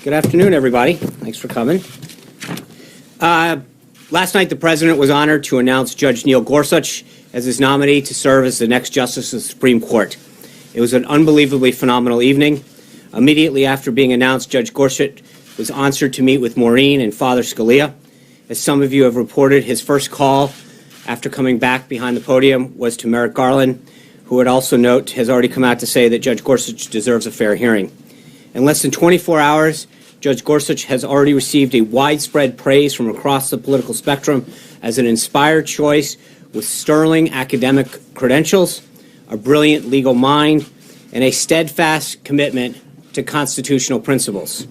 Good afternoon, everybody. Thanks for coming. Last night, the President was honored to announce Judge Neil Gorsuch as his nominee to serve as the next Justice of the Supreme Court. It was an unbelievably phenomenal evening. Immediately after being announced, Judge Gorsuch was honored to meet with Maureen and Father Scalia. As some of you have reported, his first call after coming back behind the podium was to Merrick Garland, who would also note has already come out to say that Judge Gorsuch deserves a fair hearing. In less than 24 hours, Judge Gorsuch has already received a widespread praise from across the political spectrum as an inspired choice with sterling academic credentials, a brilliant legal mind, and a steadfast commitment to constitutional principles.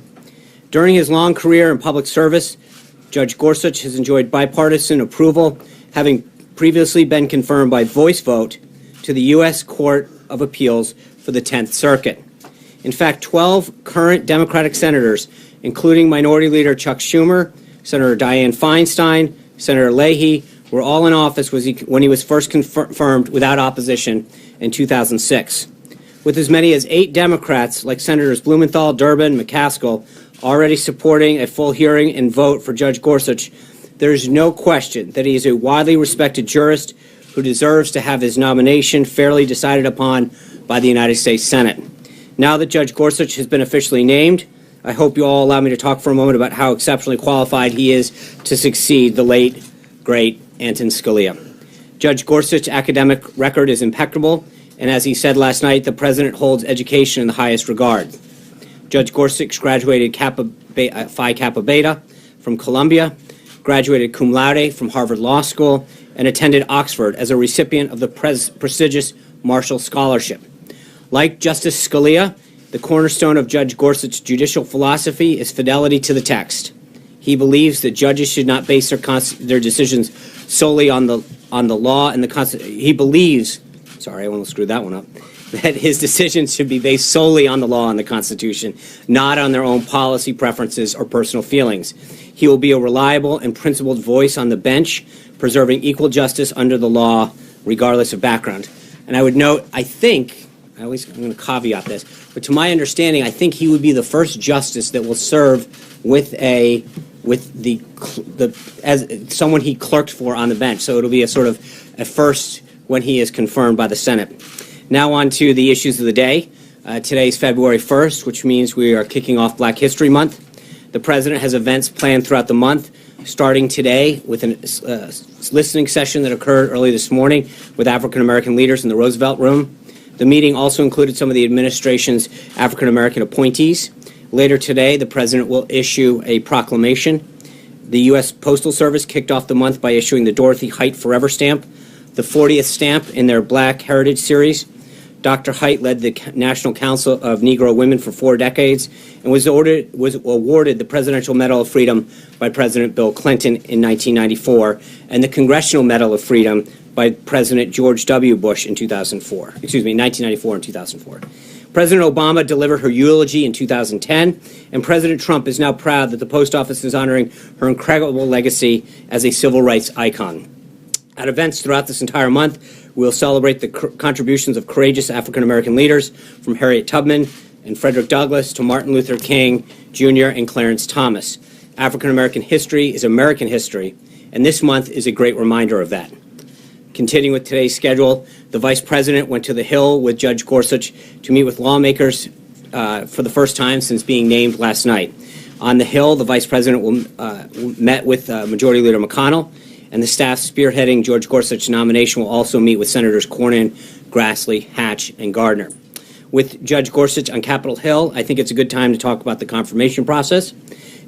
During his long career in public service, Judge Gorsuch has enjoyed bipartisan approval, having previously been confirmed by voice vote to the U.S. Court of Appeals for the 10th Circuit. In fact, 12 current Democratic senators, including Minority Leader Chuck Schumer, Senator Dianne Feinstein, Senator Leahy, were all in office when he was first confirmed without opposition in 2006. With as many as 8 Democrats, like Senators Blumenthal, Durbin, McCaskill, already supporting a full hearing and vote for Judge Gorsuch, there is no question that he is a widely respected jurist who deserves to have his nomination fairly decided upon by the United States Senate. Now that Judge Gorsuch has been officially named, I hope you all allow me to talk for a moment about how exceptionally qualified he is to succeed the late, great Anton Scalia. Judge Gorsuch's academic record is impeccable, and as he said last night, the President holds education in the highest regard. Judge Gorsuch graduated Phi Kappa Beta from Columbia, graduated cum laude from Harvard Law School, and attended Oxford as a recipient of the prestigious Marshall Scholarship. Like Justice Scalia, the cornerstone of Judge Gorsuch's judicial philosophy is fidelity to the text. He believes that judges should not base their decisions solely on the law and the Constitution. He believes, sorry, I almost screwed that one up, that his decisions should be based solely on the law and the Constitution, not on their own policy preferences or personal feelings. He will be a reliable and principled voice on the bench, preserving equal justice under the law, regardless of background. And I would note, I'm going to caveat this, but to my understanding, I think he would be the first justice that will serve as someone he clerked for on the bench. So it'll be a sort of a first when he is confirmed by the Senate. Now on to the issues of the day. Today is February 1st, which means we are kicking off Black History Month. The President has events planned throughout the month, starting today with a listening session that occurred early this morning with African American leaders in the Roosevelt Room. The meeting also included some of the administration's African American appointees. Later today, the President will issue a proclamation. The U.S. Postal Service kicked off the month by issuing the Dorothy Height Forever Stamp, the 40th stamp in their Black Heritage Series. Dr. Height led the National Council of Negro Women for 4 decades and was awarded the Presidential Medal of Freedom by President Bill Clinton in 1994 and the Congressional Medal of Freedom by President George W. Bush in 1994 and 2004. President Obama delivered her eulogy in 2010, and President Trump is now proud that the Post Office is honoring her incredible legacy as a civil rights icon. At events throughout this entire month, we'll celebrate the contributions of courageous African American leaders from Harriet Tubman and Frederick Douglass to Martin Luther King Jr. and Clarence Thomas. African American history is American history, and this month is a great reminder of that. Continuing with today's schedule, the Vice President went to the Hill with Judge Gorsuch to meet with lawmakers for the first time since being named last night. On the Hill, the Vice President met with Majority Leader McConnell, and the staff spearheading George Gorsuch's nomination will also meet with Senators Cornyn, Grassley, Hatch, and Gardner. With Judge Gorsuch on Capitol Hill, I think it's a good time to talk about the confirmation process.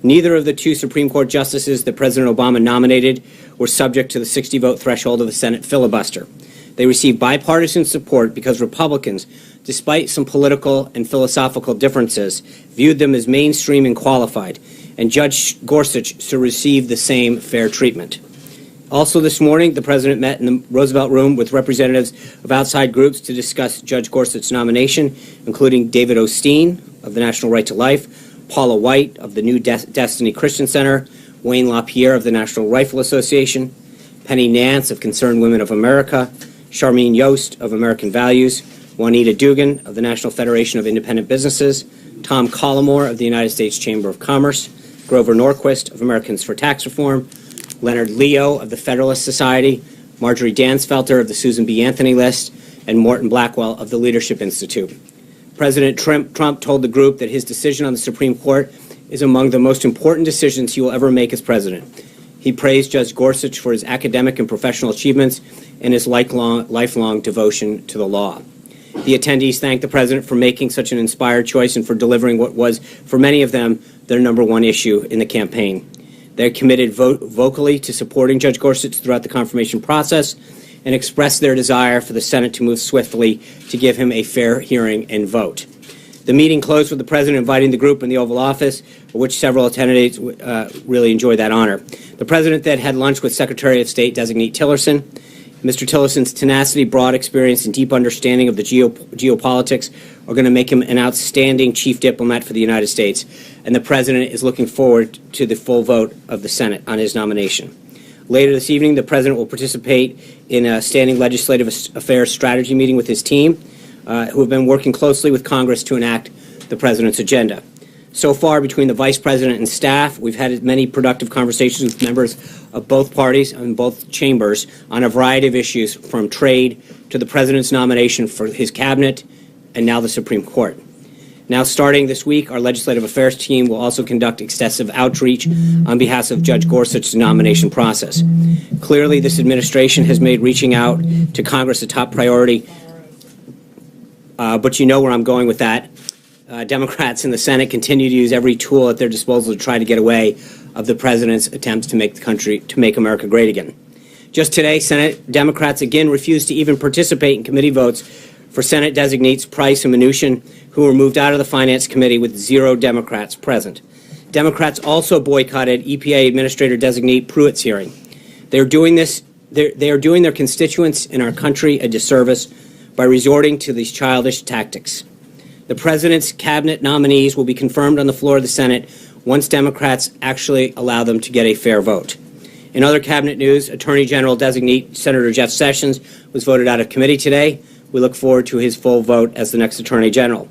Neither of the 2 Supreme Court justices that President Obama nominated were subject to the 60-vote threshold of the Senate filibuster. They received bipartisan support because Republicans, despite some political and philosophical differences, viewed them as mainstream and qualified, and Judge Gorsuch should receive the same fair treatment. Also this morning, the President met in the Roosevelt Room with representatives of outside groups to discuss Judge Gorsuch's nomination, including David Osteen of the National Right to Life, Paula White of the New Destiny Christian Center, Wayne LaPierre of the National Rifle Association, Penny Nance of Concerned Women of America, Charmaine Yost of American Values, Juanita Dugan of the National Federation of Independent Businesses, Tom Collimore of the United States Chamber of Commerce, Grover Norquist of Americans for Tax Reform, Leonard Leo of the Federalist Society, Marjorie Dansfelter of the Susan B. Anthony List, and Morton Blackwell of the Leadership Institute. President Trump told the group that his decision on the Supreme Court is among the most important decisions he will ever make as president. He praised Judge Gorsuch for his academic and professional achievements and his lifelong devotion to the law. The attendees thanked the president for making such an inspired choice and for delivering what was, for many of them, their #1 issue in the campaign. They're committed vocally to supporting Judge Gorsuch throughout the confirmation process and expressed their desire for the Senate to move swiftly to give him a fair hearing and vote. The meeting closed with the president inviting the group in the Oval Office, for which several attendees really enjoyed that honor. The president then had lunch with Secretary of State-designate Tillerson. Mr. Tillerson's tenacity, broad experience, and deep understanding of the geopolitics are going to make him an outstanding chief diplomat for the United States, and the president is looking forward to the full vote of the Senate on his nomination. Later this evening, the president will participate in a standing legislative affairs strategy meeting with his team, who have been working closely with Congress to enact the president's agenda. So far, between the vice president and staff, we've had many productive conversations with members of both parties and both chambers on a variety of issues, from trade to the president's nomination for his cabinet and now the Supreme Court. Now, starting this week, our legislative affairs team will also conduct extensive outreach on behalf of Judge Gorsuch's nomination process. Clearly, this administration has made reaching out to Congress a top priority, but you know where I'm going with that. Democrats in the Senate continue to use every tool at their disposal to try to get away of the president's attempts to make America great again. Just today, Senate Democrats again refused to even participate in committee votes for Senate designates Price and Mnuchin, who were moved out of the Finance Committee with 0 Democrats present. Democrats also boycotted EPA Administrator Designate Pruitt's hearing. They are doing their constituents in our country a disservice by resorting to these childish tactics. The president's cabinet nominees will be confirmed on the floor of the Senate once Democrats actually allow them to get a fair vote. In other cabinet news, Attorney General designate Senator Jeff Sessions was voted out of committee today. We look forward to his full vote as the next Attorney General.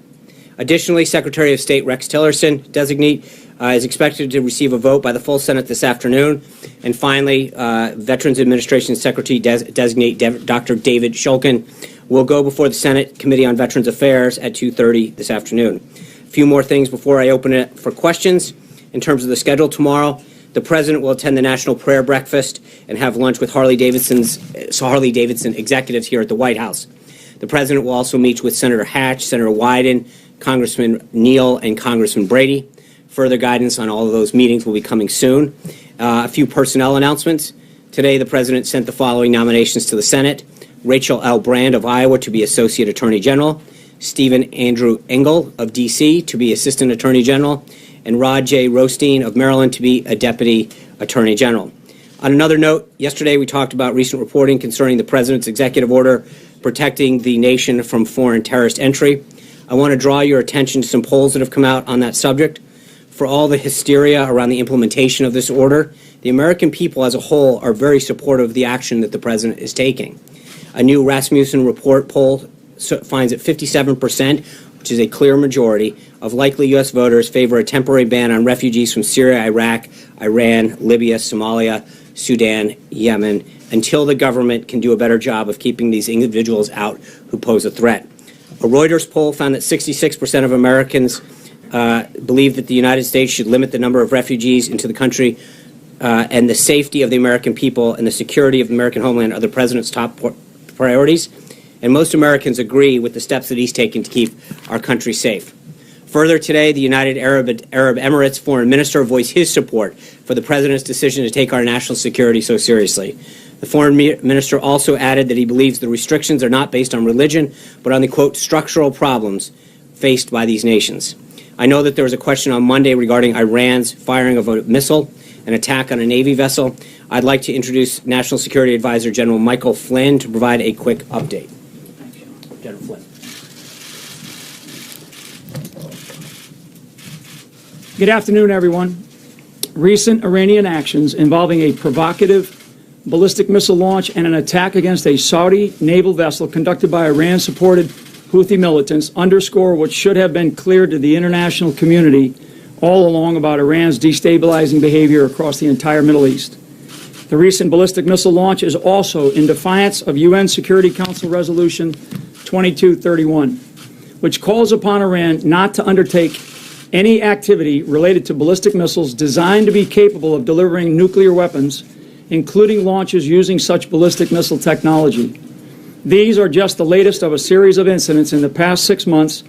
Additionally, Secretary of State Rex Tillerson designate is expected to receive a vote by the full Senate this afternoon. And finally, Veterans Administration Secretary designate Dr. David Shulkin will go before the Senate Committee on Veterans Affairs at 2:30 this afternoon. A few more things before I open it for questions. In terms of the schedule tomorrow, the president will attend the National Prayer Breakfast and have lunch with Harley Davidson executives here at the White House. The president will also meet with Senator Hatch, Senator Wyden, Congressman Neal, and Congressman Brady. Further guidance on all of those meetings will be coming soon. A few personnel announcements. Today, the president sent the following nominations to the Senate: Rachel L. Brand of Iowa to be Associate Attorney General, Stephen Andrew Engel of D.C. to be Assistant Attorney General, and Rod J. Rothstein of Maryland to be a Deputy Attorney General. On another note, yesterday we talked about recent reporting concerning the president's executive order protecting the nation from foreign terrorist entry. I want to draw your attention to some polls that have come out on that subject. For all the hysteria around the implementation of this order, the American people as a whole are very supportive of the action that the president is taking. A new Rasmussen report poll finds that 57%, which is a clear majority, of likely U.S. voters favor a temporary ban on refugees from Syria, Iraq, Iran, Libya, Somalia, Sudan, Yemen, until the government can do a better job of keeping these individuals out who pose a threat. A Reuters poll found that 66% of Americans believe that the United States should limit the number of refugees into the country, and the safety of the American people and the security of the American homeland are the president's top priorities, and most Americans agree with the steps that he's taken to keep our country safe. Further today, the United Arab Emirates foreign minister voiced his support for the president's decision to take our national security so seriously. The foreign minister also added that he believes the restrictions are not based on religion, but on the, quote, structural problems faced by these nations. I know that there was a question on Monday regarding Iran's firing of a missile, an attack on a Navy vessel. I'd like to introduce National Security Advisor General Michael Flynn to provide a quick update. General Flynn. Good afternoon, everyone. Recent Iranian actions involving a provocative ballistic missile launch and an attack against a Saudi naval vessel conducted by Iran-supported Houthi militants underscore what should have been clear to the international community all along about Iran's destabilizing behavior across the entire Middle East. The recent ballistic missile launch is also in defiance of UN Security Council Resolution 2231, which calls upon Iran not to undertake any activity related to ballistic missiles designed to be capable of delivering nuclear weapons, including launches using such ballistic missile technology. These are just the latest of a series of incidents in the past 6 months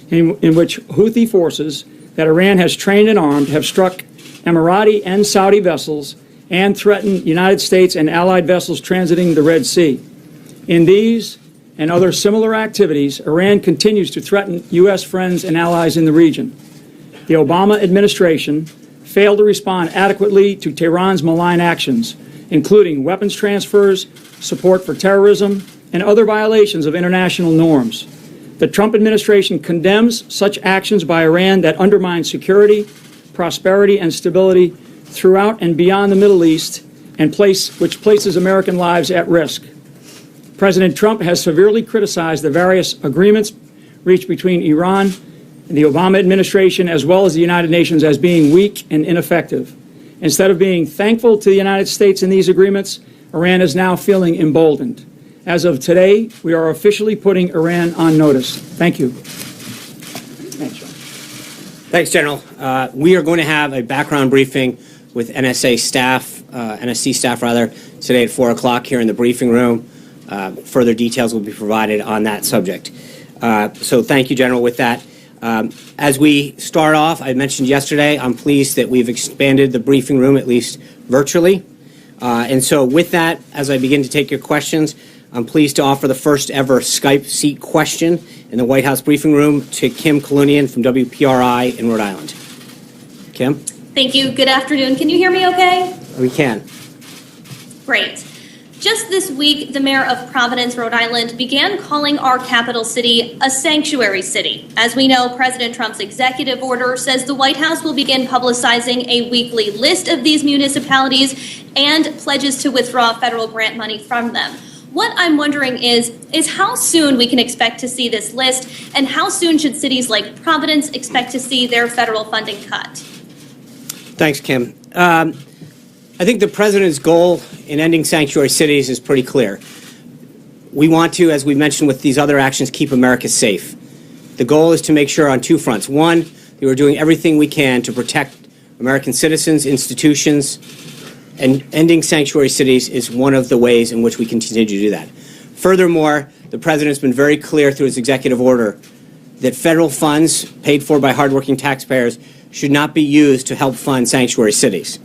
in which Houthi forces that Iran has trained and armed have struck Emirati and Saudi vessels and threatened United States and allied vessels transiting the Red Sea. In these and other similar activities, Iran continues to threaten U.S. friends and allies in the region. The Obama administration failed to respond adequately to Tehran's malign actions, including weapons transfers, support for terrorism, and other violations of international norms. The Trump administration condemns such actions by Iran that undermine security, prosperity, and stability throughout and beyond the Middle East, and which places American lives at risk. President Trump has severely criticized the various agreements reached between Iran and the Obama administration, as well as the United Nations, as being weak and ineffective. Instead of being thankful to the United States in these agreements, Iran is now feeling emboldened. As of today, we are officially putting Iran on notice. Thank you. Thanks, John. Thanks, General. We are going to have a background briefing with NSC staff today at 4 o'clock here in the briefing room. Further details will be provided on that subject. So thank you, General, with that. As we start off, I mentioned yesterday, I'm pleased that we've expanded the briefing room, at least virtually. And so with that, as I begin to take your questions, I'm pleased to offer the first ever Skype seat question in the White House briefing room to Kim Kalunian from WPRI in Rhode Island. Kim? Thank you. Good afternoon. Can you hear me okay? We can. Great. Just this week, the mayor of Providence, Rhode Island, began calling our capital city a sanctuary city. As we know, President Trump's executive order says the White House will begin publicizing a weekly list of these municipalities and pledges to withdraw federal grant money from them. What I'm wondering is how soon we can expect to see this list, and how soon should cities like Providence expect to see their federal funding cut? Thanks, Kim. I think the president's goal in ending sanctuary cities is pretty clear. We want to, as we mentioned with these other actions, keep America safe. The goal is to make sure on two fronts. One, that we're doing everything we can to protect American citizens, institutions, and ending sanctuary cities is one of the ways in which we continue to do that. Furthermore, the president's been very clear through his executive order that federal funds paid for by hardworking taxpayers should not be used to help fund sanctuary cities.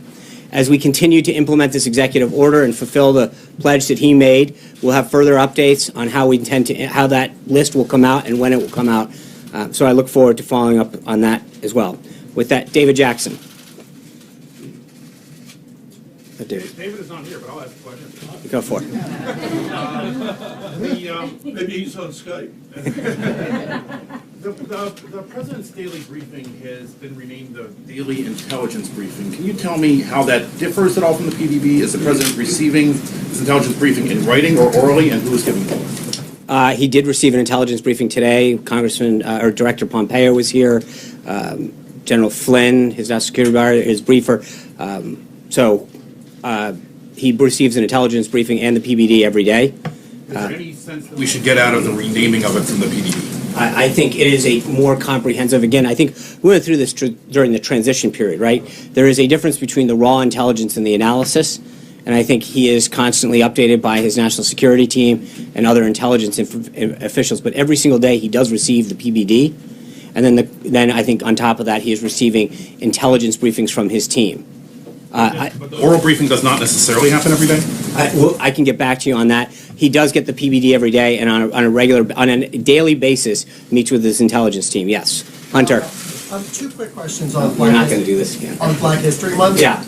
As we continue to implement this executive order and fulfill the pledge that he made, we'll have further updates on how that list will come out and when it will come out. So I look forward to following up on that as well. With that, David Jackson. David is not here, but I'll ask a question. Go for it. Maybe he's on Skype. The president's daily briefing has been renamed the Daily Intelligence Briefing. Can you tell me how that differs at all from the PBB? Is the president receiving his intelligence briefing in writing or orally, and who is giving it? He did receive an intelligence briefing today. Director Pompeo was here. General Flynn, his national security advisor, his briefer. He receives an intelligence briefing and the PBD every day. Is there any sense that we should get out of the renaming of it from the PBD? I think it is a more comprehensive. Again, I think we went through this during the transition period, right? There is a difference between the raw intelligence and the analysis, and I think he is constantly updated by his national security team and other intelligence officials. But every single day he does receive the PBD, and then I think on top of that he is receiving intelligence briefings from his team. But the oral briefing does not necessarily happen every day? I can get back to you on that. He does get the PBD every day, and on a daily basis meets with his intelligence team. Yes, Hunter. Two quick questions on We're not going to do this again. On Black History Month. Yeah.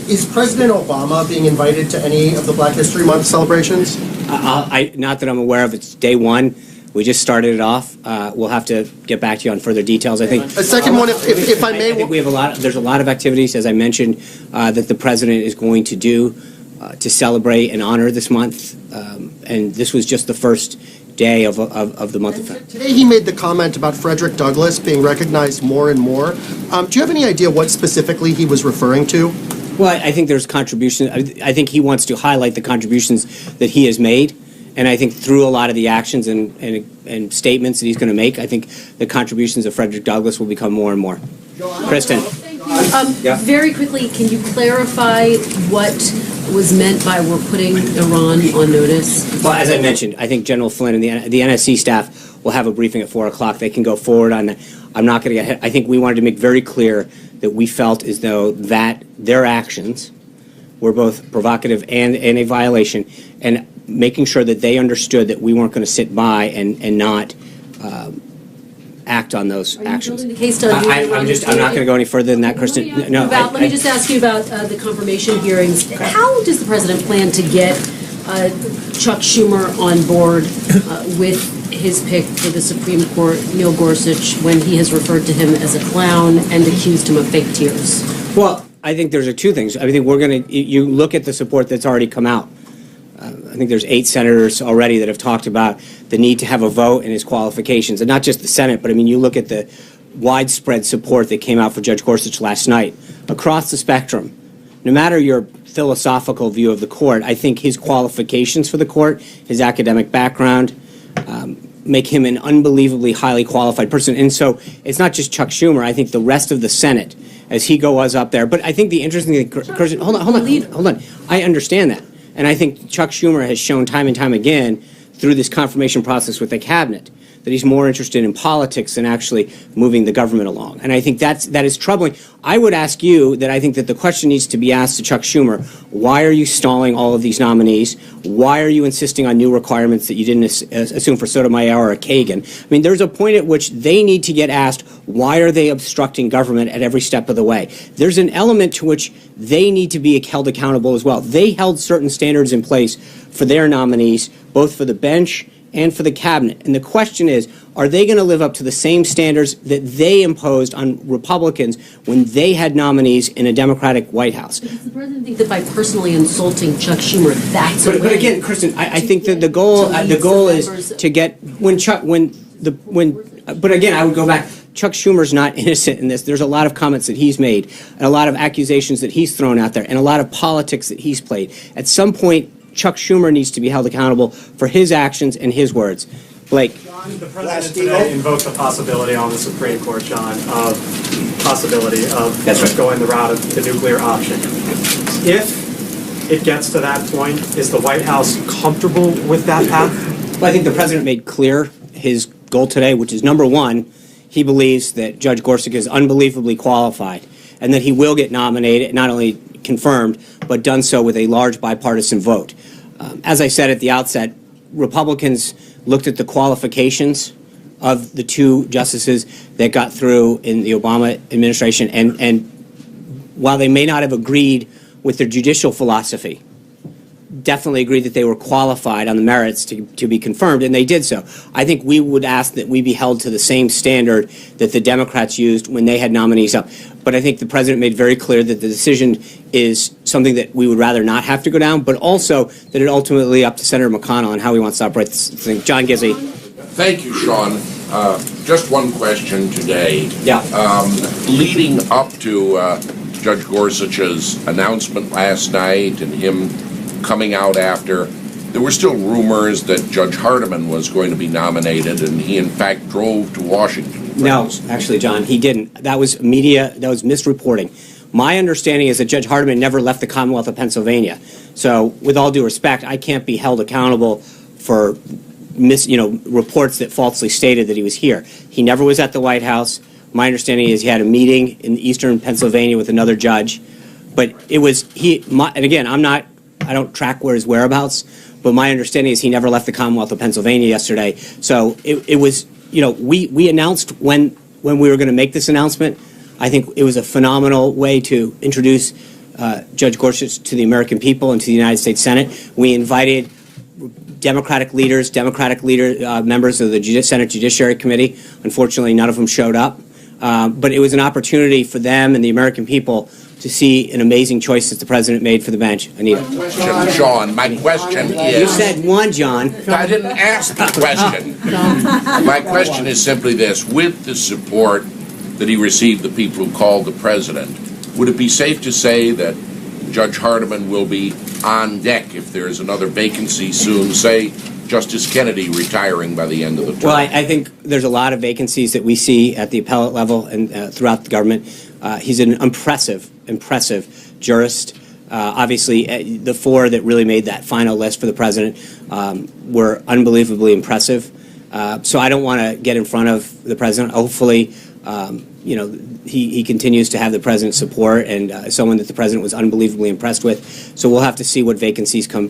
Is President Obama being invited to any of the Black History Month celebrations? Not that I'm aware of. It's day one. We just started it off. We'll have to get back to you on further details. I think a second one, if I may. I think we have there's a lot of activities, as I mentioned, that the president is going to do to celebrate and honor this month. And this was just the first day of the month of February. Today he made the comment about Frederick Douglass being recognized more and more. Do you have any idea what specifically he was referring to? Well, I think there's contributions. I think he wants to highlight the contributions that he has made. And I think through a lot of the actions and statements that he's going to make, I think the contributions of Frederick Douglass will become more and more. Kristen. Yeah. Very quickly, can you clarify what was meant by we're putting Iran on notice? Well, as I mentioned, I think General Flynn and the NSC staff will have a briefing at 4 o'clock. They can go forward on that. I'm not going to get ahead. I think we wanted to make very clear that we felt as though that their actions were both provocative and a violation, and making sure that they understood that we weren't going to sit by and not act on those actions. Building the case to I'm not going to go any further than that, Kristen. Let me just ask you about the confirmation hearings. How does the president plan to get Chuck Schumer on board with his pick for the Supreme Court, Neil Gorsuch, when he has referred to him as a clown and accused him of fake tears? Well, I think there's two things. I think we're going to, you look at the support that's already come out. I think there's 8 senators already that have talked about the need to have a vote and his qualifications, and not just the Senate, but I mean, you look at the widespread support that came out for Judge Gorsuch last night across the spectrum. No matter your philosophical view of the court, I think his qualifications for the court, his academic background, make him an unbelievably highly qualified person. And so it's not just Chuck Schumer. I think the rest of the Senate, as he goes up there. But I think the interesting thing, hold on. I understand that. And I think Chuck Schumer has shown time and time again through this confirmation process with the cabinet that he's more interested in politics than actually moving the government along. And I think that is troubling. I would ask you that I think that the question needs to be asked to Chuck Schumer, why are you stalling all of these nominees? Why are you insisting on new requirements that you didn't assume for Sotomayor or Kagan? I mean, there's a point at which they need to get asked, why are they obstructing government at every step of the way? There's an element to which they need to be held accountable as well. They held certain standards in place for their nominees, both for the bench and for the cabinet. And the question is, are they going to live up to the same standards that they imposed on Republicans when they had nominees in a Democratic White House? Does the president think that by personally insulting Chuck Schumer, that's a way? But again, Kristen, I think that the goal is to get but again, I would go back. Chuck Schumer's not innocent in this. There's a lot of comments that he's made, and a lot of accusations that he's thrown out there, and a lot of politics that he's played. At some point, Chuck Schumer needs to be held accountable for his actions and his words. Blake. John, the president today invoked the possibility on the Supreme Court, John, of possibility of going the route of the nuclear option. If it gets to that point, is the White House comfortable with that path? Well, I think the president made clear his goal today, which is, number one, he believes that Judge Gorsuch is unbelievably qualified and that he will get nominated, not only confirmed, but done so with a large bipartisan vote. As I said at the outset, Republicans looked at the qualifications of the 2 justices that got through in the Obama administration, and while they may not have agreed with their judicial philosophy, definitely agreed that they were qualified on the merits to be confirmed, and they did so. I think we would ask that we be held to the same standard that the Democrats used when they had nominees up. But I think the president made very clear that the decision is something that we would rather not have to go down, but also that it ultimately up to Senator McConnell on how he wants to operate this thing. John Gizzi. Thank you, Sean. Just one question today. Yeah. Leading up to Judge Gorsuch's announcement last night and him coming out after, there were still rumors that Judge Hardiman was going to be nominated, and he in fact drove to Washington. No, actually, John, he didn't. That was media, that was misreporting. My understanding is that Judge Hardiman never left the Commonwealth of Pennsylvania. So, with all due respect, I can't be held accountable for reports that falsely stated that he was here. He never was at the White House. My understanding is he had a meeting in eastern Pennsylvania with another judge. But it was and again, I don't track his whereabouts, but my understanding is he never left the Commonwealth of Pennsylvania yesterday. So it was, we announced when we were going to make this announcement. I think it was a phenomenal way to introduce Judge Gorsuch to the American people and to the United States Senate. We invited Democratic members of the Senate Judiciary Committee. Unfortunately, none of them showed up. But it was an opportunity for them and the American people to see an amazing choice that the president made for the bench. Anita. Sean, my question You is... said one, John. I didn't ask the question. My question is simply this. With the support that he received, the people who called the president, would it be safe to say that Judge Hardiman will be on deck if there is another vacancy soon, say Justice Kennedy retiring by the end of the term? Well, I think there's a lot of vacancies that we see at the appellate level and throughout the government. He's an impressive jurist. Obviously, the four that really made that final list for the president were unbelievably impressive. So I don't want to get in front of the president. Hopefully, he continues to have the president's support and someone that the president was unbelievably impressed with. So we'll have to see what vacancies come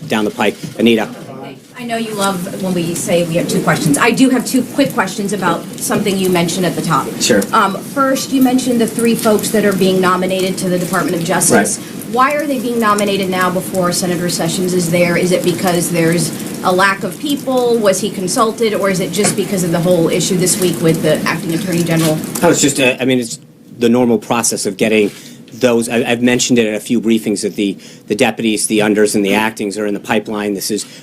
down the pike. Anita. I know you love when we say we have two questions. I do have two quick questions about something you mentioned at the top. Sure. First, you mentioned the three folks that are being nominated to the Department of Justice. Right. Why are they being nominated now before Senator Sessions is there? Is it because there's a lack of people? Was he consulted? Or is it just because of the whole issue this week with the acting attorney general? Oh, it's just, it's the normal process of getting those. I've mentioned it at a few briefings that the deputies, the unders, and the actings are in the pipeline.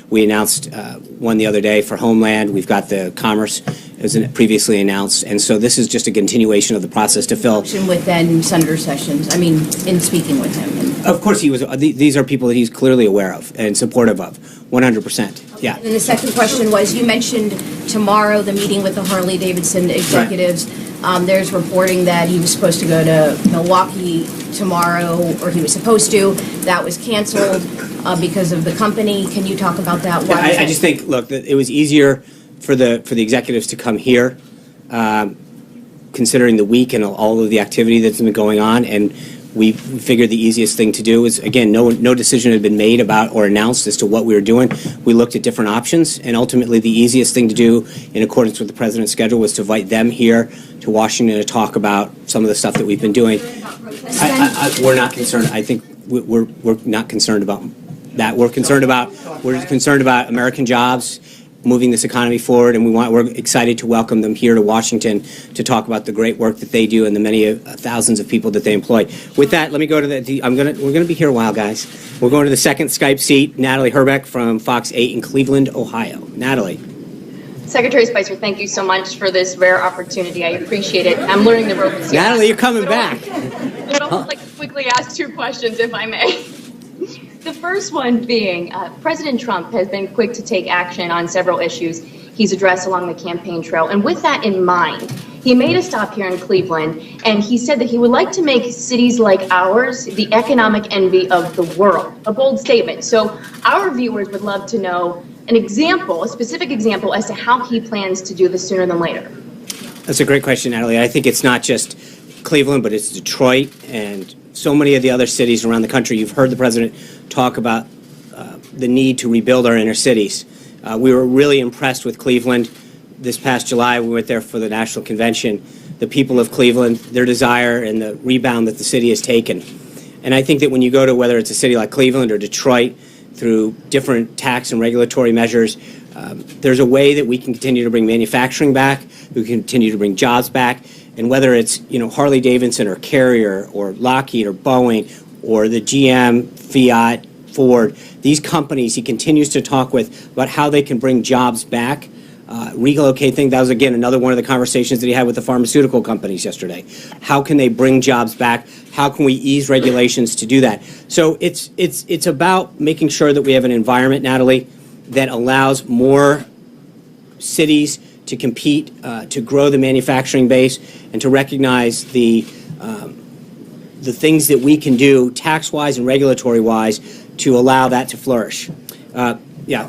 We announced one the other day for Homeland. We've got the Commerce, as previously announced. And so this is just a continuation of the process to fill. With then Senator Sessions, in speaking with him. Of course, he was. These are people that he's clearly aware of and supportive of, 100%. Yeah. And the second question was, you mentioned tomorrow the meeting with the Harley-Davidson executives. Right. There's reporting that he was supposed to go to Milwaukee tomorrow, or he was supposed to. That was canceled because of the company. Can you talk about that? I just think, look, that it was easier for the executives to come here, considering the week and all of the activity that's been going on, and we figured the easiest thing to do is, again, no decision had been made about or announced as to what we were doing. We looked at different options, and ultimately the easiest thing to do in accordance with the president's schedule was to invite them here to Washington to talk about some of the stuff that we've been doing. We're not concerned. I think we're not concerned about that. We're concerned about American jobs, moving this economy forward, and we're excited to welcome them here to Washington to talk about the great work that they do and the many thousands of people that they employ. With that, let me go to we're gonna be here a while, guys. We're going to the second Skype seat. Natalie Herbeck from Fox 8 in Cleveland, Ohio. Natalie. Secretary Spicer, thank you so much for this rare opportunity. I appreciate it. I'm learning the ropes here. Natalie, you're coming back. I'd almost like to quickly ask two questions, if I may. The first one being, President Trump has been quick to take action on several issues he's addressed along the campaign trail. And with that in mind, he made a stop here in Cleveland, and he said that he would like to make cities like ours the economic envy of the world. A bold statement. So our viewers would love to know a specific example as to how he plans to do this sooner than later. That's a great question, Natalie. I think it's not just Cleveland, but it's Detroit and so many of the other cities around the country. You've heard the president talk about the need to rebuild our inner cities. We were really impressed with Cleveland. This past July, we went there for the national convention. The people of Cleveland, their desire and the rebound that the city has taken. And I think that when you go to whether it's a city like Cleveland or Detroit, through different tax and regulatory measures, there's a way that we can continue to bring manufacturing back, we can continue to bring jobs back, and whether it's Harley-Davidson or Carrier or Lockheed or Boeing or the GM, Fiat, Ford, these companies he continues to talk with about how they can bring jobs back, relocate things. That was, again, another one of the conversations that he had with the pharmaceutical companies yesterday. How can they bring jobs back? How can we ease regulations to do that? So it's about making sure that we have an environment, Natalie, that allows more cities to compete, to grow the manufacturing base, and to recognize the things that we can do tax-wise and regulatory-wise to allow that to flourish.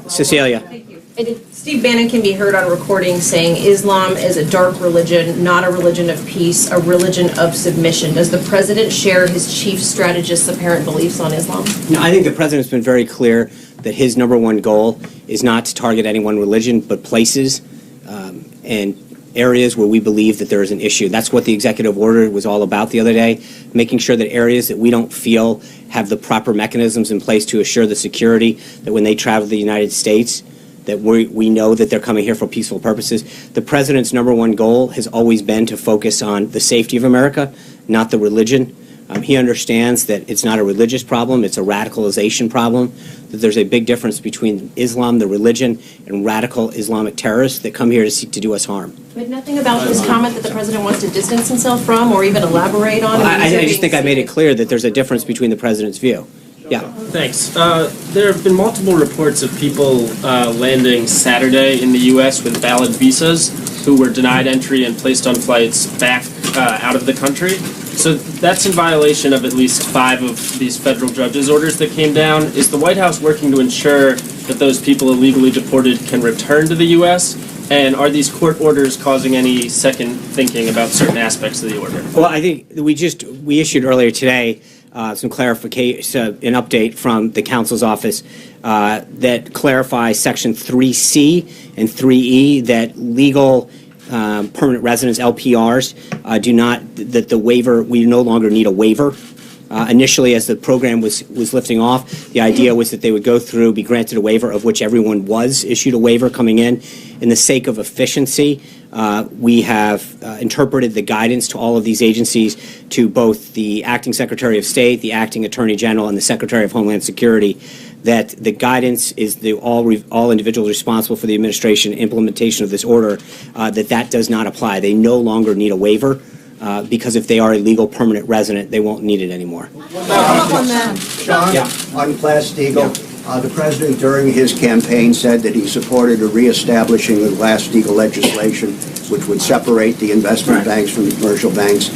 Cecilia. Thank you. Steve Bannon can be heard on recording saying Islam is a dark religion, not a religion of peace, a religion of submission. Does the president share his chief strategist's apparent beliefs on Islam? No, I think the president's been very clear that his number one goal is not to target any one religion, but places and areas where we believe that there is an issue. That's what the executive order was all about the other day, making sure that areas that we don't feel have the proper mechanisms in place to assure the security, that when they travel to the United States, that we know that they're coming here for peaceful purposes. The president's number one goal has always been to focus on the safety of America, not the religion. He understands that it's not a religious problem, it's a radicalization problem, that there's a big difference between Islam, the religion, and radical Islamic terrorists that come here to seek to do us harm. But nothing about this comment that the president wants to distance himself from or even elaborate on? I just think I made it clear that there's a difference between the president's view. Yeah. Thanks. There have been multiple reports of people landing Saturday in the U.S. with valid visas who were denied entry and placed on flights back out of the country. So that's in violation of at least 5 of these federal judges' orders that came down. Is the White House working to ensure that those people illegally deported can return to the U.S.? And are these court orders causing any second thinking about certain aspects of the order? Well, I think we issued earlier today some clarification, an update from the counsel's office that clarifies Section 3C and 3E that legal permanent residents, LPRs, do not, that the waiver, we no longer need a waiver. Initially, as the program was lifting off, the idea was that they would go through, be granted a waiver, of which everyone was issued a waiver coming in. In the sake of efficiency, we have interpreted the guidance to all of these agencies, to both the Acting Secretary of State, the Acting Attorney General, and the Secretary of Homeland Security, that the guidance is all individuals responsible for the administration and implementation of this order, that does not apply. They no longer need a waiver. Because if they are a legal permanent resident, they won't need it anymore. Sean, on Glass-Steagall, the president during his campaign said that he supported a reestablishing the Glass-Steagall legislation, which would separate the investment banks from the commercial banks.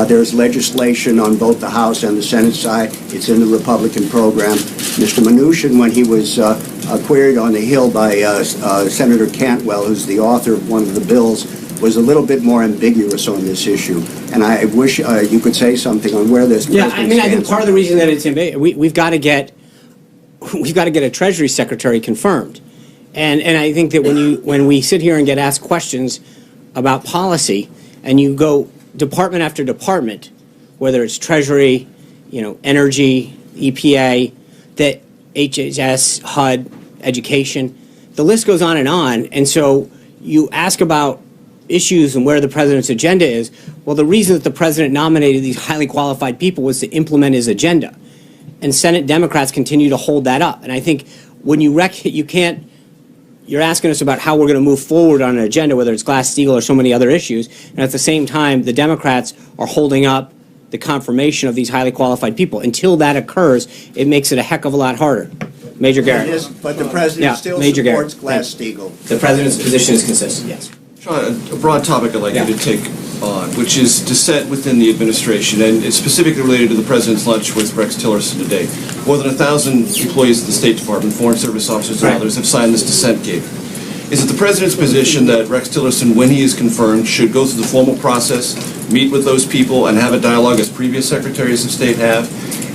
There's legislation on both the House and the Senate side. It's in the Republican program. Mr. Mnuchin, when he was queried on the Hill by Senator Cantwell, who's the author of one of the bills, was a little bit more ambiguous on this issue, and I wish you could say something on where this. Yeah, I mean, I think part of the reason that it's ambiguous, we've got to get a Treasury Secretary confirmed, and I think that when we sit here and get asked questions about policy, and you go department after department, whether it's Treasury, Energy, EPA, that HHS, HUD, Education, the list goes on, and so you ask about issues and where the president's agenda is. Well, the reason that the president nominated these highly qualified people was to implement his agenda. And Senate Democrats continue to hold that up. And I think when you're asking us about how we're going to move forward on an agenda, whether it's Glass-Steagall or so many other issues, and at the same time, the Democrats are holding up the confirmation of these highly qualified people. Until that occurs, it makes it a heck of a lot harder. Major Garrett. But the president still supports Glass-Steagall. The president's position is consistent, yes. Sean, a broad topic I'd like you to take on, which is dissent within the administration, and it's specifically related to the president's lunch with Rex Tillerson today. More than 1,000 employees of the State Department, Foreign Service officers and others have signed this dissent gate. Is it the president's position that Rex Tillerson, when he is confirmed, should go through the formal process, meet with those people, and have a dialogue as previous secretaries of state have?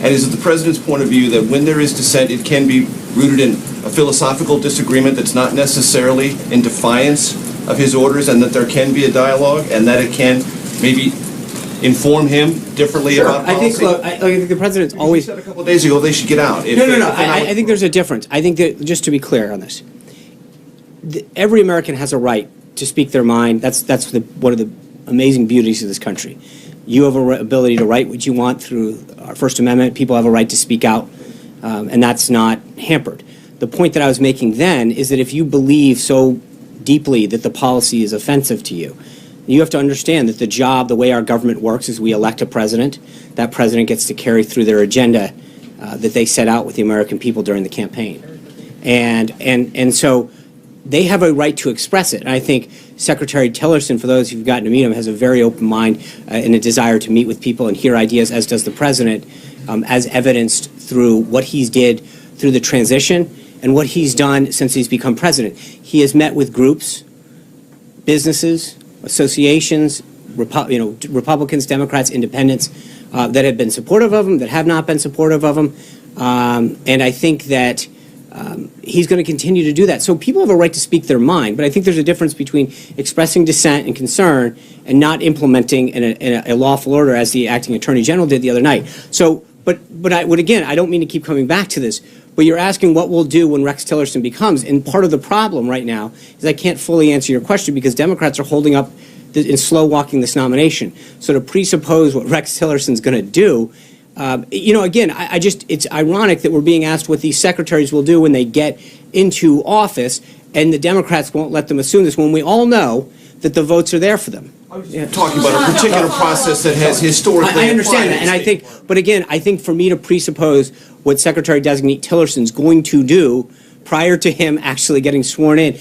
And is it the president's point of view that when there is dissent, it can be rooted in a philosophical disagreement that's not necessarily in defiance of his orders, and that there can be a dialogue, and that it can maybe inform him differently about policy? I think the president's always... You said a couple of days ago they should get out. No. I think there's a difference. I think that, just to be clear on this, every American has a right to speak their mind. That's one of the amazing beauties of this country. You have an ability to write what you want through our First Amendment. People have a right to speak out, and that's not hampered. The point that I was making then is that if you believe so deeply that the policy is offensive to you, you have to understand that the way our government works is we elect a president. That president gets to carry through their agenda that they set out with the American people during the campaign. And so they have a right to express it. And I think Secretary Tillerson, for those who've gotten to meet him, has a very open mind and a desire to meet with people and hear ideas, as does the president, as evidenced through what he's did through the transition and what he's done since he's become president. He has met with groups, businesses, associations, Republicans, Democrats, independents that have been supportive of him, that have not been supportive of him. And I think that he's going to continue to do that. So people have a right to speak their mind, but I think there's a difference between expressing dissent and concern and not implementing in a lawful order, as the acting attorney general did the other night. So, but again, I don't mean to keep coming back to this, but you're asking what we'll do when Rex Tillerson becomes. And part of the problem right now is I can't fully answer your question because Democrats are holding up in slow walking this nomination. So to presuppose what Rex Tillerson's going to do, again, it's ironic that we're being asked what these secretaries will do when they get into office, and the Democrats won't let them assume this when we all know that the votes are there for them. Talking about a particular process that has historically I understand that, and I think for me to presuppose what Secretary-designate Tillerson's going to do prior to him actually getting sworn in,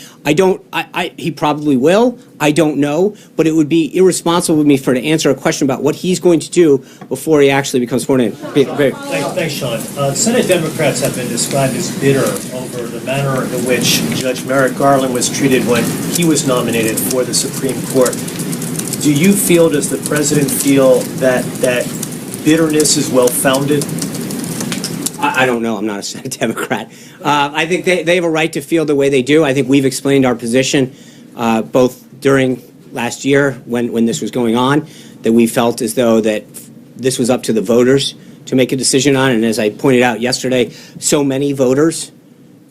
he probably will, I don't know, but it would be irresponsible of me to answer a question about what he's going to do before he actually becomes sworn in. Thanks, Sean. Senate Democrats have been described as bitter over the manner in which Judge Merrick Garland was treated when he was nominated for the Supreme Court. Do you feel, does the president feel that bitterness is well-founded? I don't know. I'm not a Senate Democrat. I think they have a right to feel the way they do. I think we've explained our position both during last year when this was going on, that we felt as though that this was up to the voters to make a decision on. And as I pointed out yesterday, so many voters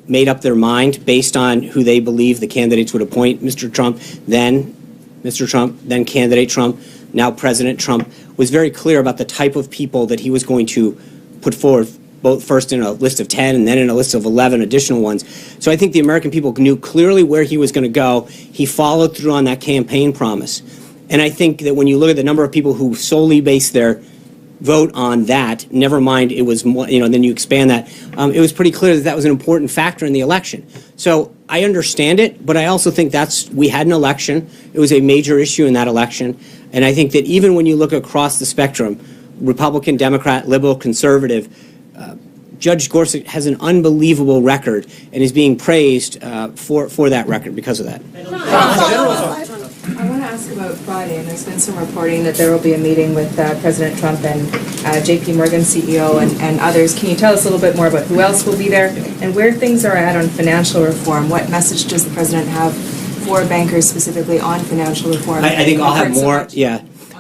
made up their mind based on who they believe the candidates would appoint. Mr. Trump, then candidate Trump, now President Trump, was very clear about the type of people that he was going to put forward, both first in a list of 10 and then in a list of 11 additional ones. So I think the American people knew clearly where he was going to go. He followed through on that campaign promise. And I think that when you look at the number of people who solely base their vote on that, never mind it was more, then you expand that, it was pretty clear that was an important factor in the election. So I understand it, but I also think we had an election. It was a major issue in that election. And I think that even when you look across the spectrum, Republican, Democrat, liberal, conservative, Judge Gorsuch has an unbelievable record and is being praised for that record because of that. I want to ask about Friday, and there's been some reporting that there will be a meeting with President Trump and JP Morgan CEO and others. Can you tell us a little bit more about who else will be there and where things are at on financial reform? What message does the president have for bankers specifically on financial reform? I think I'll have more,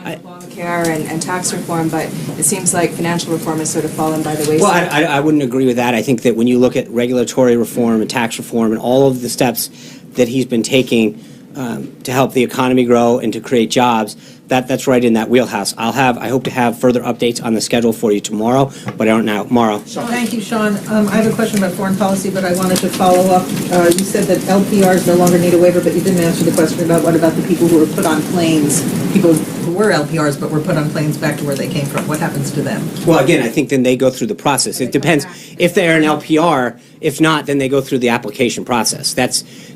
Obamacare and tax reform, but it seems like financial reform has sort of fallen by the wayside. Well, I wouldn't agree with that. I think that when you look at regulatory reform and tax reform and all of the steps that he's been taking to help the economy grow and to create jobs, that's right in that wheelhouse. I hope to have further updates on the schedule for you tomorrow, but I don't know. Tomorrow. Thank you, Sean. I have a question about foreign policy, but I wanted to follow up. You said that LPRs no longer need a waiver, but you didn't answer the question about what about the people who were put on planes, people who were LPRs but were put on planes back to where they came from. What happens to them? Well, again, I think then they go through the process. It depends if they are an LPR. If not, then they go through the application process.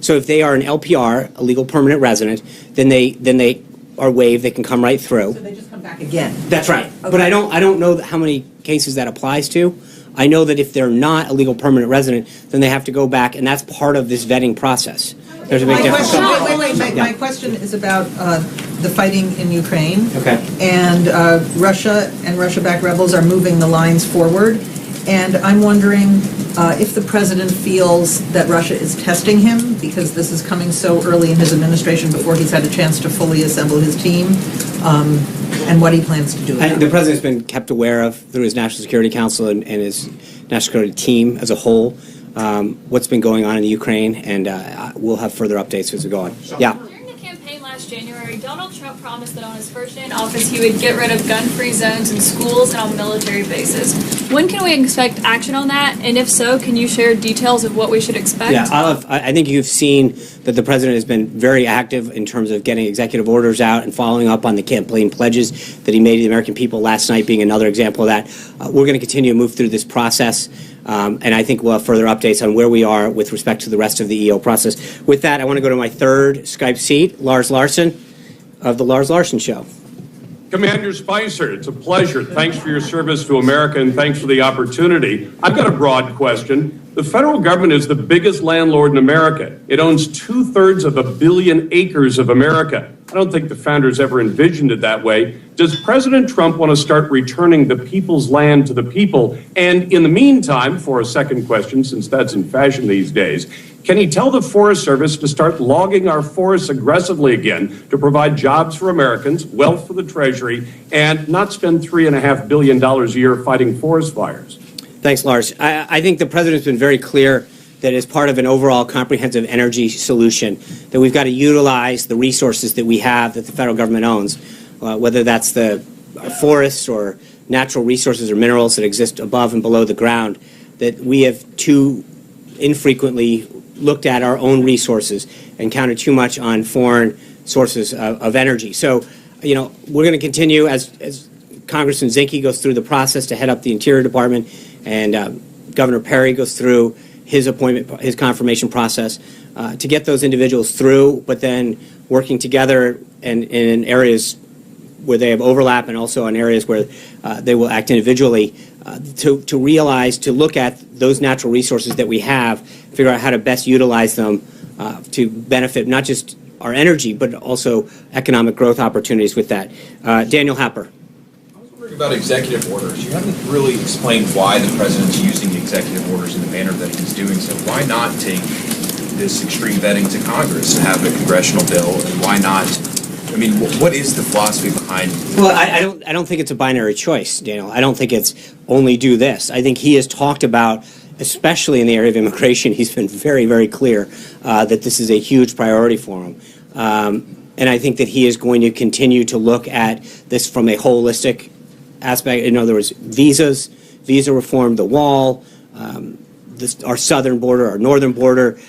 So if they are an LPR, a legal permanent resident, then they are waived. They can come right through. So they just come back again. That's right. Okay. But I don't know how many cases that applies to. I know that if they're not a legal permanent resident, then they have to go back, and that's part of this vetting process. There's a big difference. My question is about the fighting in Ukraine. Okay. And Russia and Russia-backed rebels are moving the lines forward. And I'm wondering if the president feels that Russia is testing him because this is coming so early in his administration before he's had a chance to fully assemble his team, and what he plans to do. The president's been kept aware of through his National Security Council and his National Security team as a whole what's been going on in the Ukraine, and we'll have further updates as we go on. Yeah. During the campaign last January, Donald Trump promised that on his first day in office he would get rid of gun-free zones in schools and on military bases. When can we expect action on that? And if so, can you share details of what we should expect? Yeah, I think you've seen that the president has been very active in terms of getting executive orders out and following up on the campaign pledges that he made to the American people last night being another example of that. We're going to continue to move through this process, and I think we'll have further updates on where we are with respect to the rest of the EO process. With that, I want to go to my third Skype seat, Lars Larson of The Lars Larson Show. Commander Spicer, it's a pleasure. Thanks for your service to America and thanks for the opportunity. I've got a broad question. The federal government is the biggest landlord in America. It owns 2/3 of 1 billion acres of America. I don't think the founders ever envisioned it that way. Does President Trump want to start returning the people's land to the people? And in the meantime, for a second question, since that's in fashion these days, can he tell the Forest Service to start logging our forests aggressively again to provide jobs for Americans, wealth for the Treasury, and not spend $3.5 billion a year fighting forest fires? Thanks, Lars. I think the president's been very clear that as part of an overall comprehensive energy solution, that we've got to utilize the resources that we have that the federal government owns, whether that's the forests or natural resources or minerals that exist above and below the ground, that we have too infrequently looked at our own resources and counted too much on foreign sources of energy. So, you know, we're going to continue as Congressman Zinke goes through the process to head up the Interior Department, and Governor Perry goes through his appointment, his confirmation process, to get those individuals through, but then working together and in areas where they have overlap and also in areas where they will act individually, to realize, to look at those natural resources that we have, figure out how to best utilize them to benefit not just our energy, but also economic growth opportunities with that. Daniel Happer. About executive orders. You haven't really explained why the president's using executive orders in the manner that he's doing so. Why not take this extreme vetting to Congress and have a congressional bill, and why not? I mean, what is the philosophy behind? Well, I don't think it's a binary choice, Daniel. I don't think it's only do this. I think he has talked about, especially in the area of immigration, he's been very, very clear that this is a huge priority for him. And I think that he is going to continue to look at this from a holistic aspect. In other words, visas, visa reform, the wall, our southern border, our northern border,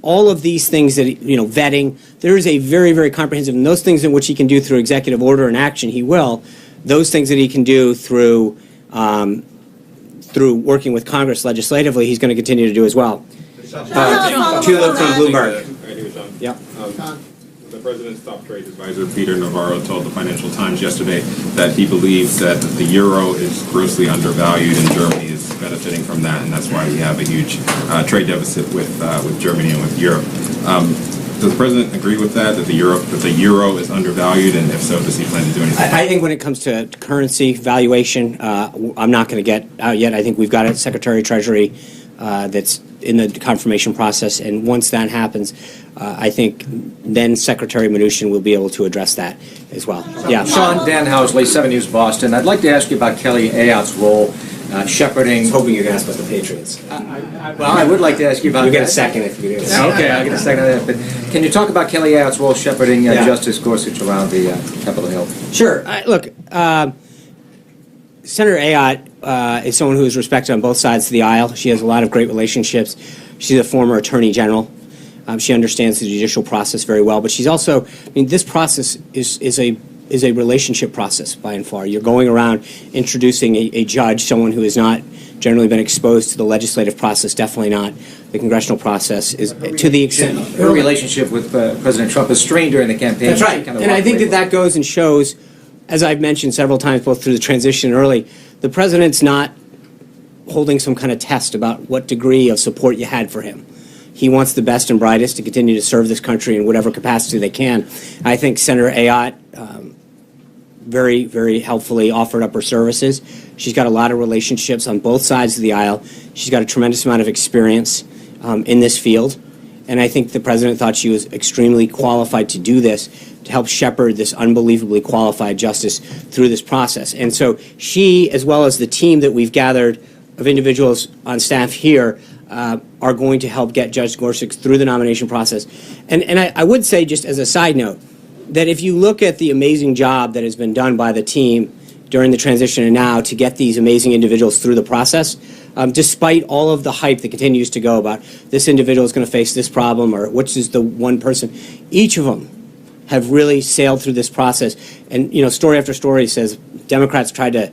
all of these things that, you know, vetting. There is a very, very comprehensive, and those things in which he can do through executive order and action, he will. Those things that he can do through working with Congress legislatively, he's going to continue to do as well. Tulip from Bloomberg. Yep. The president's top trade advisor, Peter Navarro, told the Financial Times yesterday that he believes that the euro is grossly undervalued and Germany is benefiting from that, and that's why we have a huge trade deficit with Germany and with Europe. Does the president agree with that, that the euro is undervalued, and if so, does he plan to do anything? I think when it comes to currency valuation, I'm not going to get out yet. I think we've got a Secretary of Treasury that's in the confirmation process, and once that happens, I think then Secretary Mnuchin will be able to address that as well. Yeah, Sean, Dan Housley, 7 News Boston. I'd like to ask you about Kelly Ayotte's role shepherding. I was hoping you'd ask about the Patriots. Well, I would like to ask you about. You get a second if you do. Okay, I'll get a second on that. But can you talk about Kelly Ayotte's role shepherding Justice Gorsuch around the Capitol Hill? Sure. Look, Senator Ayotte is someone who is respected on both sides of the aisle. She has a lot of great relationships. She's a former attorney general. She understands the judicial process very well. But she's also, I mean, this process is a relationship process by and far. You're going around introducing a judge, someone who has not generally been exposed to the legislative process, definitely not the congressional process, is to the extent. Her relationship with President Trump is strained during the campaign. That's right. And I think that goes and shows, as I've mentioned several times, both through the transition and early, the president's not holding some kind of test about what degree of support you had for him. He wants the best and brightest to continue to serve this country in whatever capacity they can. I think Senator Ayotte very, very helpfully offered up her services. She's got a lot of relationships on both sides of the aisle. She's got a tremendous amount of experience in this field. And I think the president thought she was extremely qualified to do this, to help shepherd this unbelievably qualified justice through this process. And so she, as well as the team that we've gathered of individuals on staff here, are going to help get Judge Gorsuch through the nomination process. And I would say, just as a side note, that if you look at the amazing job that has been done by the team during the transition and now to get these amazing individuals through the process, despite all of the hype that continues to go about this individual is going to face this problem or which is the one person, each of them have really sailed through this process. And, you know, story after story says Democrats tried to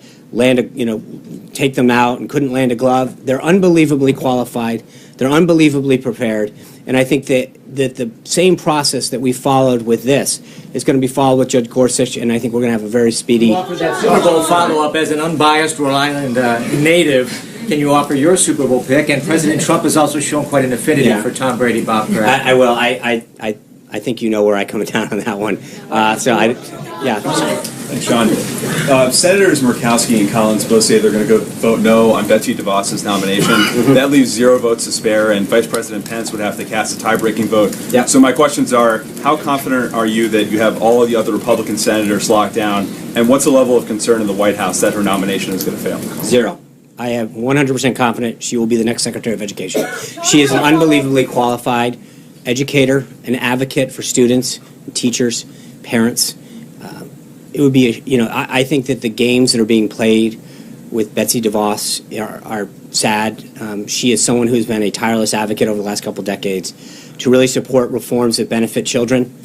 take them out and couldn't land a glove. They're unbelievably qualified. They're unbelievably prepared. And I think that the same process that we followed with this is going to be followed with Judge Gorsuch, and I think we're going to have a very speedy. Offer that Super Bowl follow-up as an unbiased Rhode Island native. Can you offer your Super Bowl pick? And President Trump has also shown quite an affinity for Tom Brady, Bob Kraft. I will. I think you know where I come down on that one. Thanks, Sean. Senators Murkowski and Collins both say they're going to go vote no on Betsy DeVos's nomination. That leaves 0 votes to spare, and Vice President Pence would have to cast a tie-breaking vote. Yep. So my questions are, how confident are you that you have all of the other Republican senators locked down, and what's the level of concern in the White House that her nomination is going to fail? 0. I am 100% confident she will be the next Secretary of Education. She is an unbelievably qualified educator, an advocate for students, teachers, parents. It would be, I think that the games that are being played with Betsy DeVos are sad. She is someone who has been a tireless advocate over the last couple decades to really support reforms that benefit children.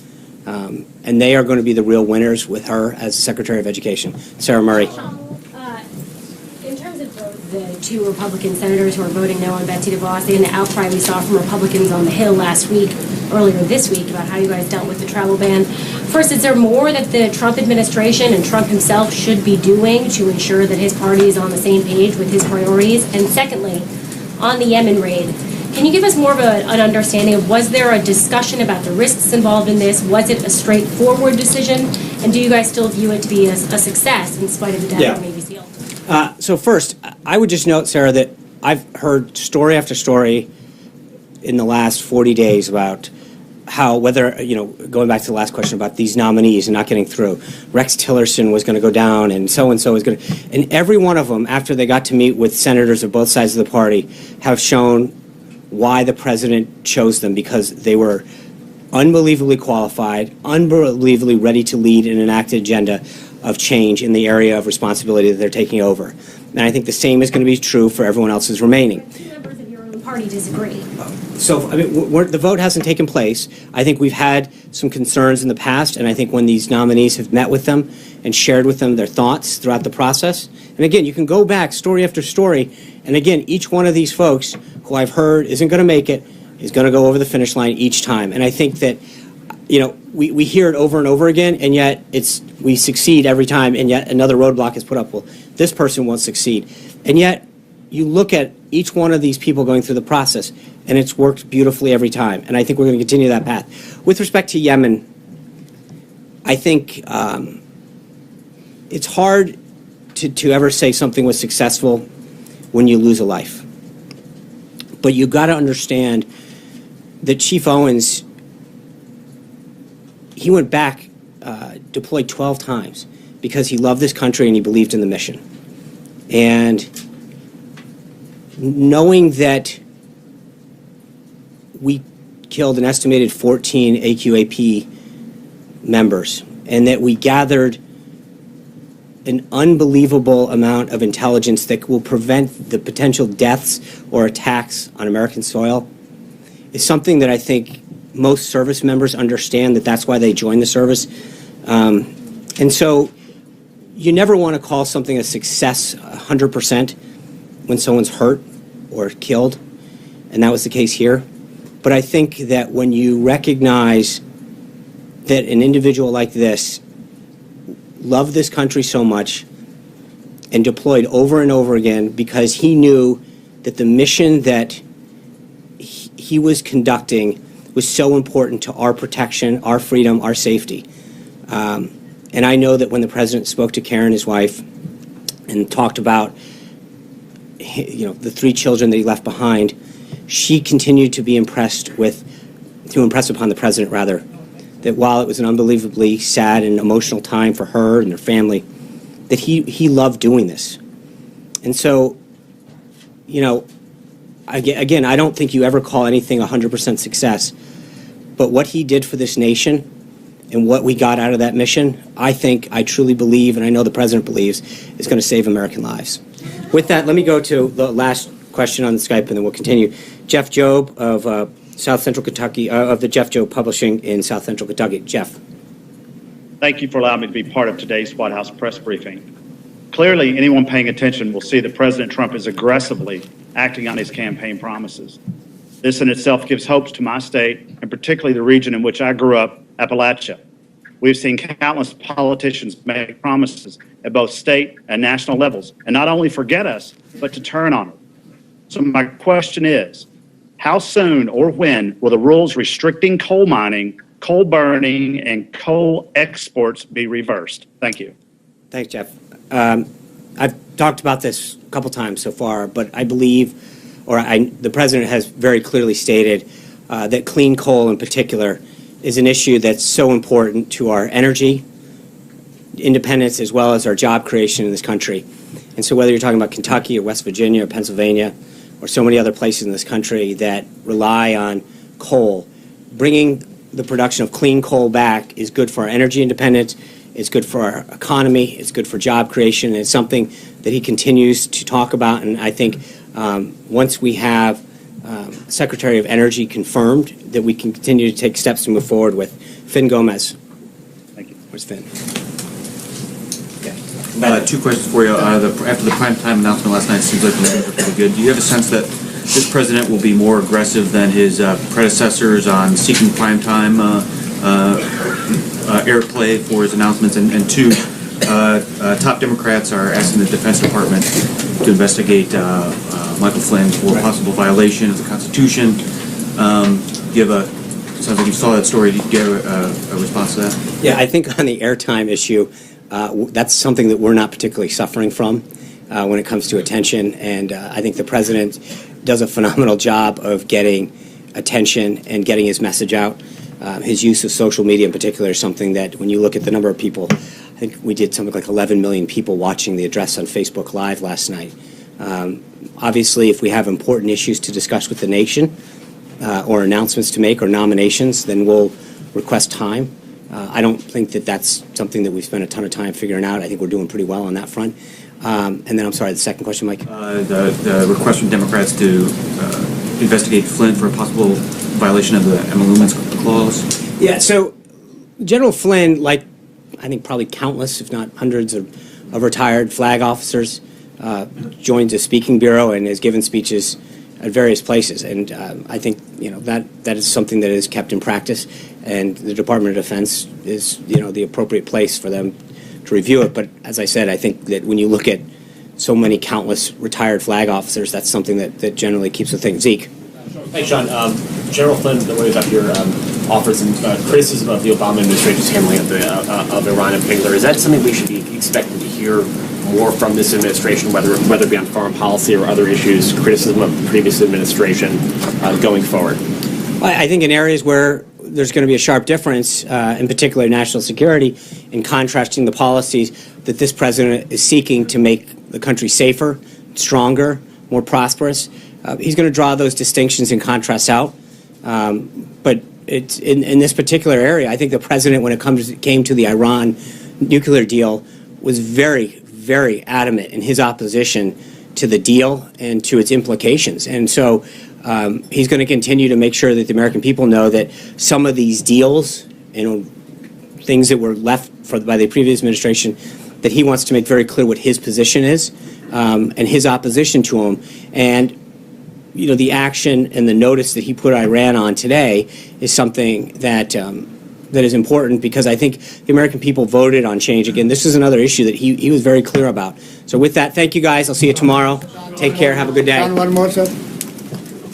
And they are going to be the real winners with her as Secretary of Education. Sarah Murray. In terms of the two Republican senators who are voting no on Betsy DeVos and the outcry we saw from Republicans on the Hill earlier this week, about how you guys dealt with the travel ban. First, is there more that the Trump administration and Trump himself should be doing to ensure that his party is on the same page with his priorities? And secondly, on the Yemen raid, can you give us more of an understanding of, was there a discussion about the risks involved in this? Was it a straightforward decision? And do you guys still view it to be a success in spite of the data maybe sealed? So first, I would just note, Sarah, that I've heard story after story in the last 40 days about how, whether, going back to the last question about these nominees and not getting through, Rex Tillerson was going to go down and so was going to, and every one of them, after they got to meet with senators of both sides of the party, have shown why the president chose them, because they were unbelievably qualified, unbelievably ready to lead and enact an agenda of change in the area of responsibility that they're taking over. And I think the same is going to be true for everyone else who's remaining. Two members of your own party disagree. So, the vote hasn't taken place. I think we've had some concerns in the past, and I think when these nominees have met with them and shared with them their thoughts throughout the process, and again, you can go back story after story, and again, each one of these folks who I've heard isn't going to make it is going to go over the finish line each time. And I think that, we hear it over and over again, and yet we succeed every time, and yet another roadblock is put up. Well, this person won't succeed. And yet, you look at each one of these people going through the process, and it's worked beautifully every time. And I think we're going to continue that path. With respect to Yemen, I think it's hard to ever say something was successful when you lose a life. But you've got to understand that Chief Owens, he went back, deployed 12 times because he loved this country and he believed in the mission. And knowing that we killed an estimated 14 AQAP members and that we gathered an unbelievable amount of intelligence that will prevent the potential deaths or attacks on American soil is something that I think most service members understand, that that's why they join the service. And so you never want to call something a success 100% when someone's hurt or killed, and that was the case here. But I think that when you recognize that an individual like this loved this country so much and deployed over and over again because he knew that the mission that he was conducting was so important to our protection, our freedom, our safety. And I know that when the president spoke to Karen, his wife, and talked about the 3 children that he left behind, she continued to be impress upon the president, rather, that while it was an unbelievably sad and emotional time for her and her family, that he loved doing this. And so, again, I don't think you ever call anything 100% success, but what he did for this nation and what we got out of that mission, I truly believe, and I know the president believes, is going to save American lives. With that, let me go to the last question on Skype, and then we'll continue. Jeff Job of South Central Kentucky, of the Jeff Job Publishing in South Central Kentucky. Jeff. Thank you for allowing me to be part of today's White House press briefing. Clearly, anyone paying attention will see that President Trump is aggressively acting on his campaign promises. This in itself gives hopes to my state, and particularly the region in which I grew up, Appalachia. We've seen countless politicians make promises at both state and national levels, and not only forget us, but to turn on us. So my question is, how soon or when will the rules restricting coal mining, coal burning, and coal exports be reversed? Thank you. Thanks, Jeff. I've talked about this a couple times so far, but I believe, the president has very clearly stated that clean coal in particular is an issue that's so important to our energy independence as well as our job creation in this country. And so whether you're talking about Kentucky or West Virginia or Pennsylvania or so many other places in this country that rely on coal, bringing the production of clean coal back is good for our energy independence, it's good for our economy, it's good for job creation, and it's something that he continues to talk about. And I think once we have Secretary of Energy confirmed, that we can continue to take steps to move forward with. Finn Gomez. Thank you. Where's Finn? Two questions for you. After the primetime announcement last night, it seems like the numbers are pretty good. Do you have a sense that this president will be more aggressive than his predecessors on seeking primetime airplay for his announcements? And two, top Democrats are asking the Defense Department to investigate Michael Flynn for possible violation of the Constitution. Sounds like you saw that story. Did you get a response to that? Yeah, I think on the airtime issue, that's something that we're not particularly suffering from when it comes to attention. And I think the president does a phenomenal job of getting attention and getting his message out. His use of social media in particular is something that when you look at the number of people, I think we did something like 11 million people watching the address on Facebook Live last night. Obviously, if we have important issues to discuss with the nation or announcements to make or nominations, then we'll request time. I don't think that that's something that we've spent a ton of time figuring out. I think we're doing pretty well on that front. And then, I'm sorry, the second question, Mike? The request from Democrats to investigate Flynn for a possible violation of the Emoluments Clause? Yeah, so General Flynn, like I think probably countless, if not hundreds of retired flag officers, joins a speaking bureau and has given speeches at various places. And I think, that is something that is kept in practice. And the Department of Defense is, the appropriate place for them to review it. But as I said, I think that when you look at so many countless retired flag officers, that's something that generally keeps the thing. Zeke. Hey, Sean. General Flynn, the way up here, offered some criticism of the Obama administration's handling of Iran in particular. Is that something we should be expecting to hear more from this administration, whether it be on foreign policy or other issues, criticism of the previous administration going forward? Well, I think in areas where there's going to be a sharp difference, in particular national security, in contrasting the policies that this president is seeking to make the country safer, stronger, more prosperous. He's going to draw those distinctions and contrasts out. But it's in this particular area, I think the president, when it came to the Iran nuclear deal, was very, very adamant in his opposition to the deal and to its implications. And so he's going to continue to make sure that the American people know that some of these deals, things that were left by the previous administration, that he wants to make very clear what his position is and his opposition to them. And the action and the notice that he put Iran on today is something that that is important, because I think the American people voted on change. Again, this is another issue that he was very clear about. So with that, thank you guys. I'll see you tomorrow. Take care. Have a good day. One more, sir.